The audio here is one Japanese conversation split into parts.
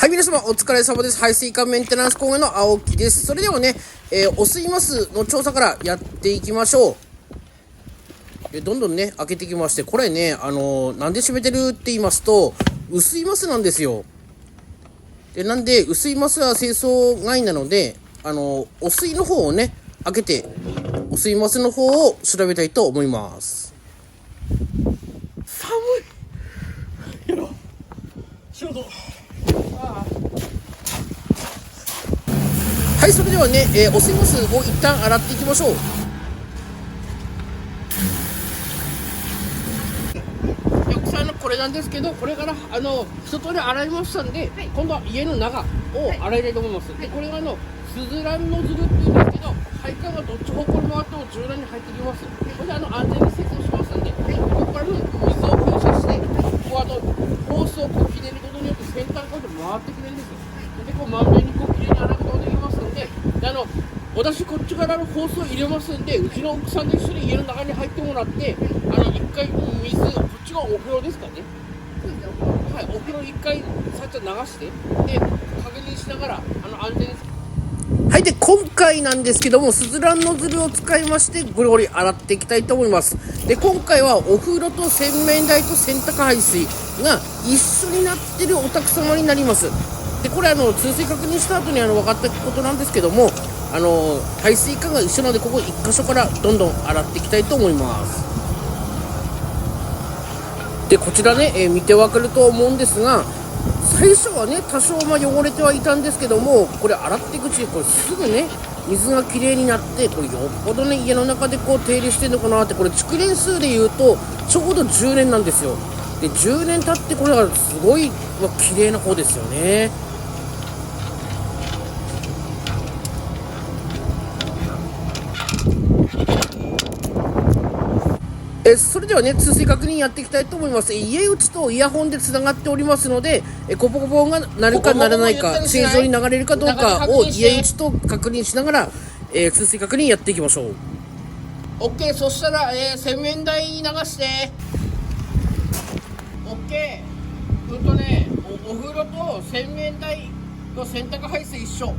い、皆様お疲れ様です。排水管メンテナンス工業の青木です。それではね、汚水マスの調査からやっていきましょう。どんどんね、開けていきまして、これね、なんで閉めてるって言いますと、薄いマスなんですよ。なんで、薄いマスは清掃外なので、汚水の方をね、開けて、汚水マスの方を調べたいと思います。寒い。やろ。仕事。はい、それではね、汚水マスを一旦洗っていきましょう。浴槽のこれなんですけど、これから一通り洗いましたんで、今度は家の中を洗いたいと思います。で、これがスズランノズルっていうんですけど、配管がどっち方向に回っても柔軟に入ってきます。これで安全に清掃しますんで、ここからの水を噴射して、ここホースをこうひねることによって先端から回ってくれるんですよ。で、こうまんべんにこうきれいに洗うことができますので、私こっちからのホースを入れますんで、うちの奥さんと一緒に家の中に入ってもらって、一回水、こっちがお風呂ですかね。はい、お風呂一回さっと流して、で、確認しながら、安全に。はい、で、今回なんですけども、スズランノズルを使いまして、ゴリゴリ洗っていきたいと思います。で、今回はお風呂と洗面台と洗濯排水が一緒になってるお宅様になります。で、これ通水確認した後に分かったことなんですけども、排水管が一緒なので、ここ1箇所からどんどん洗っていきたいと思います。で、こちらね、見てわかると思うんですが、最初はね、多少汚れてはいたんですけども、これ洗っていくうちにこれすぐね、水がきれいになって、これよっぽどね、家の中でこう手入れしてるのかなって、これ築年数でいうとちょうど10年なんですよ。で、10年経ってこれがすごい綺麗な方ですよね。それではね、通水確認やっていきたいと思います。家内とイヤホンでつながっておりますので、コポコポが鳴るか鳴らないか、正常に流れるかどうかを家内と確認しながら、通水確認やっていきましょう。 OK。 そしたら、洗面台に流して OK。 お風呂と洗面台の洗濯排水一緒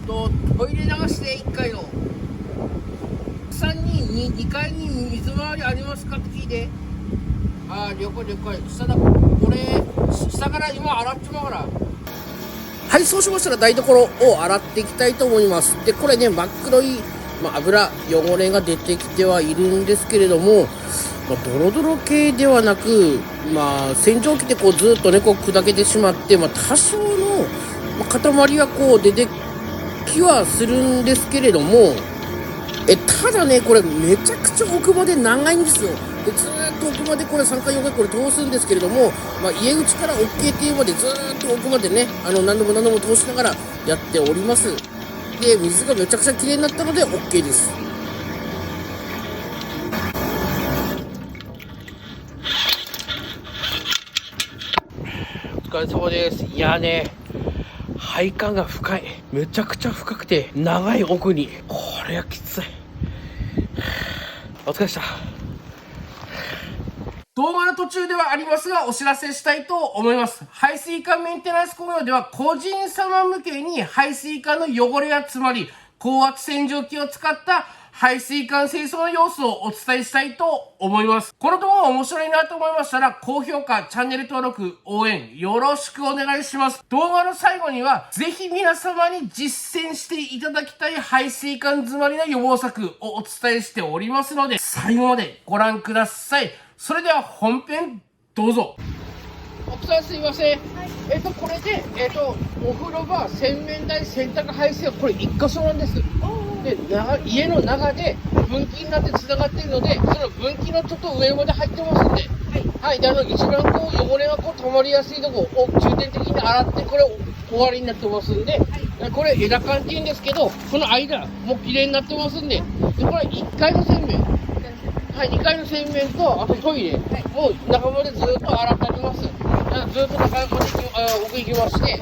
と、トイレ流して1回のさんに2階に水回りありますかって聞いて。了解了解。下から今洗っちまうから。はい、そうしましたら台所を洗っていきたいと思います。で、これね、真っ黒い、油汚れが出てきてはいるんですけれども、ドロドロ系ではなく、洗浄機でこうずっとねこう砕けてしまって、多少の、塊はこう出てきはするんですけれども、ただね、これめちゃくちゃ奥まで長いんですよ。で、ずーっと奥までこれ3回4回これ通すんですけれども、家口から OK っていうまでずーっと奥までね、何度も何度も通しながらやっております。で、水がめちゃくちゃ綺麗になったので OK です。お疲れ様です。いやね、配管が深い。めちゃくちゃ深くて長い奥に。これはきつい。お疲れでした。動画の途中ではありますが、お知らせしたいと思います。排水管メンテナンス工業では、個人様向けに排水管の汚れや詰まり、高圧洗浄機を使った排水管清掃の様子をお伝えしたいと思います。この動画が面白いなと思いましたら、高評価、チャンネル登録、応援よろしくお願いします。動画の最後には、ぜひ皆様に実践していただきたい排水管詰まりの予防策をお伝えしておりますので、最後までご覧ください。それでは本編どうぞ。奥さんすいません。これで、お風呂場、洗面台、洗濯排水はこれ1箇所なんです。で、家の中で分岐になって繋がっているので、その分岐のちょっと上まで入ってますんで、はい。で、一番こう汚れがこう溜まりやすいところを重点的に洗って、これ終わりになってますんで、これ枝缶って言うんですけど、この間もう綺麗になってますんで、これ1階の洗面、はい、2階の洗面と、あとトイレも中までずっと洗ってあります。ずっと中まで奥行きまして、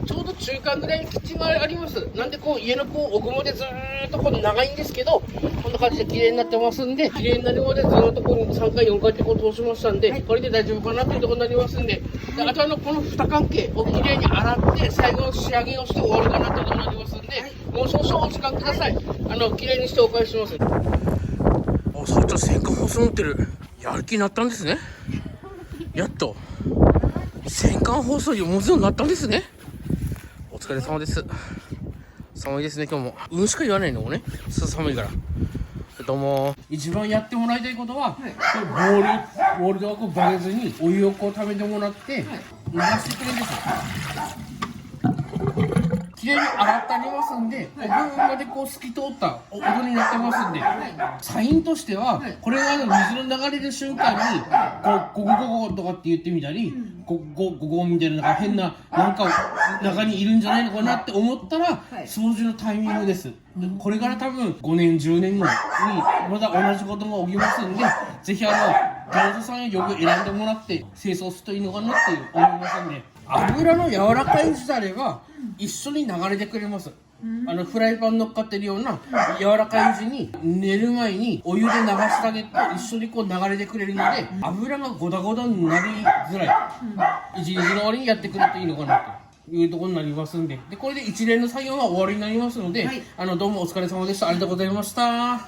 ちちょうど中間ぐらいにキッチンがあります。なんでこう家のこう奥までずーっとこう長いんですけど、こんな感じで綺麗になってますんで、綺麗になるまでずーっとこう3回4回ってこう通しましたんで、これで大丈夫かなっていうところになりますんで、であとこの2関係を綺麗に洗って最後の仕上げをして終わるかなっていうところになりますんで、もう少々お時間ください。綺麗にしてお返しします。あ、社長戦艦ホース持ってる。やる気になったんですね。やっと戦艦放送を持つようになったんですね。お疲れ様です。寒いですね今日も。うんしか言わないのもね、寒いから。どうも。一番やってもらいたいことは、ボールでこうバゲずにお湯をこう食べてもらって流してくれるんですよ。綺麗に洗ってありますんで、部分までこう透き通った音になってますんで、サインとしてはこれが水の流れる瞬間にこうゴゴゴゴとかって言ってみたり、ゴゴゴゴみたいな変ななんか中にいるんじゃないのかなって思ったら掃除のタイミングです。これから多分5年10年後にまた同じことが起きますんで、ぜひ業者さんよく選んでもらって清掃するといいのかなって思いますんで、油の柔らかいやつであれば一緒に流れてくれます。フライパン乗っかってるような柔らかいうちに寝る前にお湯で流してあげると一緒にこう流れてくれるので、油がゴダゴダになりづらい、一日の終わりにやってくれるといいのかなというところになりますんで、これで一連の作業が終わりになりますので、どうもお疲れ様でした。ありがとうございました。